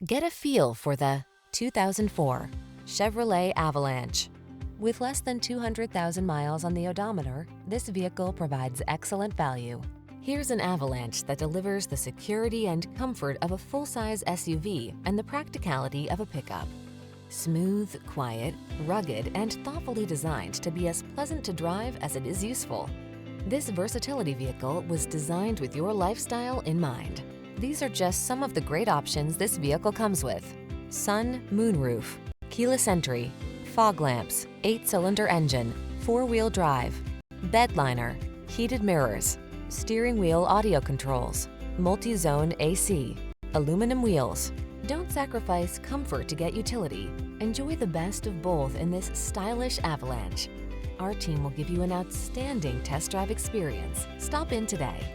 Get a feel for the 2004 Chevrolet Avalanche. With less than 200,000 miles on the odometer, this vehicle provides excellent value. Here's an Avalanche that delivers the security and comfort of a full-size SUV and the practicality of a pickup. Smooth, quiet, rugged, and thoughtfully designed to be as pleasant to drive as it is useful. This versatility vehicle was designed with your lifestyle in mind. These are just some of the great options this vehicle comes with: sun, moonroof, keyless entry, fog lamps, 8-cylinder engine, 4-wheel drive, bed liner, heated mirrors, steering wheel audio controls, multi-zone AC, aluminum wheels. Don't sacrifice comfort to get utility. Enjoy the best of both in this stylish Avalanche. Our team will give you an outstanding test drive experience. Stop in today.